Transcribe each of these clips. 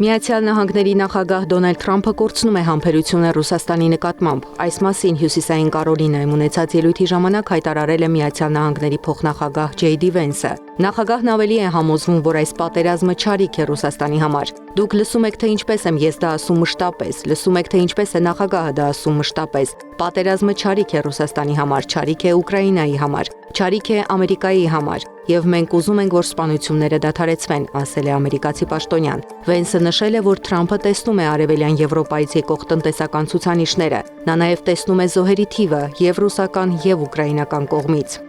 Միացյալ Նահանգների նախագահ Դոնալդ Թրամփը կորցնում է համբերությունը Ռուսաստանի նկատմամբ։ Այս մասին Հյուսիսային Կարոլինայում ունեցած ելույթի ժամանակ հայտարարել է Միացյալ Նահանգների փոխնախագահ Ջեյ Դի Վենսը։ Նախագահն ավելի է համոզվում, որ այս պատերազմը չարիք է Ռուսաստանի համար։ Դուք լսում եք, թե ինչպես եմ ես դա ասում մշտապես, լսում եք, թե ինչպես է նախագահը դա ասում մշտապես։ Պատերազմը չարիք է Ռուսաստանի համար, չարիք է Ուկրաինայի համար, չարիք է Ամերիկայի համար, եւ մենք ուզում ենք, որ սպանությունները դադարեցվեն, ասել է ամերիկացի պաշտոնյան։ Վենսը նշել է, որ Թրամփը տեսնում է Արևելյան Եվրոպայից եկող տնտեսական ցուցանիշները։ Նա նաև տեսնում է զոհերի թիվը եւ ռուսական եւ ուկրաինական կողմից։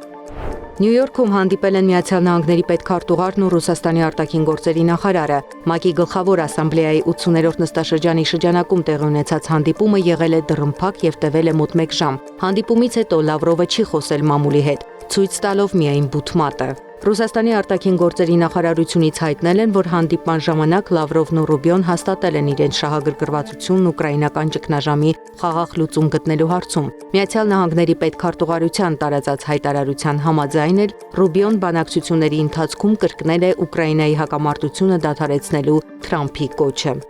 Նյու Յորքում հանդիպել են Միացյալ Նահանգների պետքարտուղարն ու Ռուսաստանի արտաքին գործերի նախարարը։ ՄԱԿ-ի գլխավոր ասամբլեայի 80-րդ նստաշրջանի շրջանակում տեղի ունեցած հանդիպումը եղել է դռնփակ եւ տևել է մոտ 1 ժամ։ Հանդիպումից հետո Լավրովը չի խոսել մամուլի հետ, ցույց տալով միայն բութմատը։ Ռուսաստանի արտաքին գործերի նախարարությունից հայտնել են, որ հանդիպման ժամանակ Լավրովն ու Ռուբիոն հաստատել են իրենց շահագրգռվածությունն ուկրաինական ճգնաժամի խաղաղ լուծում գտնելու հարցում։ Միացյալ Նահանգների պետքարտուղարության տարածած հայտարարության համաձայն էլ Ռուբիոն բանակցությունների ընթացքում կրկնել է Ուկրաինայի հակամարտությունը դադարեցնելու Թրամփի կոչը։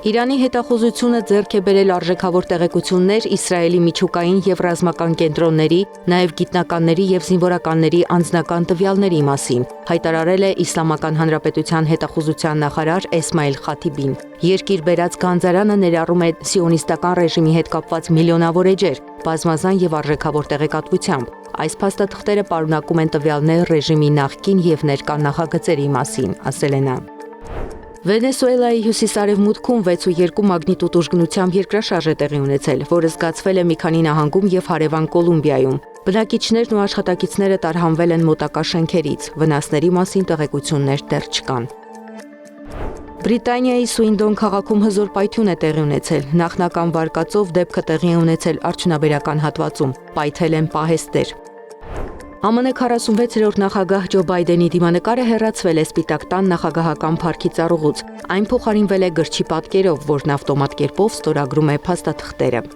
Իրանի հետախուզությունը ձեռք է բերել արժեքավոր տեղեկություններ Իսրայելի միջուկային եւ ռազմական կենտրոնների, նաեւ գիտնականների եւ զինվորականների անձնական տվյալների մասին, հայտարարել է Իսլամական Հանրապետության հետախուզության նախարար Էսմայել Խաթիբին։ Երկիր բերած գանձարանը ներառում է սիոնիստական ռեժիմի հետ կապված միլիոնավոր էջեր, բազմազան եւ արժեքավոր տեղեկատվությամբ։ Այս փաստաթղթերը պարունակում են տվյալներ ռեժիմի նախկին եւ ներկա նախագծերի մասին, ասել է նա։ Վենեսուելայի հյուսիս-արևմուտքում 6.2 մագնիտուդ ուժգնությամբ երկրաշարժ է տեղի ունեցել, որը զգացվել է մի քանի նահանգում եւ հարևան Կոլումբիայում։ Բնակիչներն ու աշխատակիցները տարհանվել են մոտակա շենքերից, վնասների մասին տեղեկություններ դեռ չկան։ Բրիտանիայի Սուինդոն քաղաքում հզոր պայթյուն է տեղի ունեցել։ Նախնական վարկածով դեպքը տեղի է ունեցել արդյունաբերական հատվածում, պայթել են պահեստներ։ ԱՄՆ 46-րդ նախագահ Ջո Բայդենի դիմանկարը հեռացվել է Սպիտակ տան նախագահական փառքի ծառուղուց։ Այն փոխարինվել է գրչի պատկերով, որն ավտոմատ կերպով ստորագրում է փաստաթղթերը։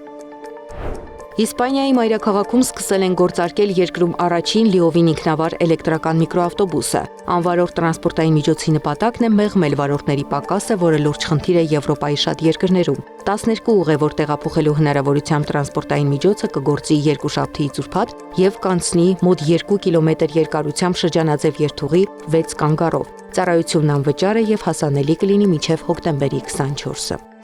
Իսպանիայի մայրաքաղաքում սկսել են գործարկել երկրում առաջին լիովին ինքնավար էլեկտրական միկրոավտոբուսը։ Անվարորդ տրանսպորտային միջոցի նպատակն է մեղմել վարորդների պակասը, որը լուրջ խնդիր է Եվրոպայի շատ երկրներում։ 12 ուղևոր տեղափոխելու հնարավորությամբ տրանսպորտային միջոցը կգործի երկուշաբթիից ուրբաթ եւ կանցնի մոտ 2 կիլոմետր երկարությամբ շրջանաձև երթուղի 6 կանգառով։ Ծառայությունն անվճար է եւ հասանելի կլինի մինչեւ հոկտեմբերի 24-ը։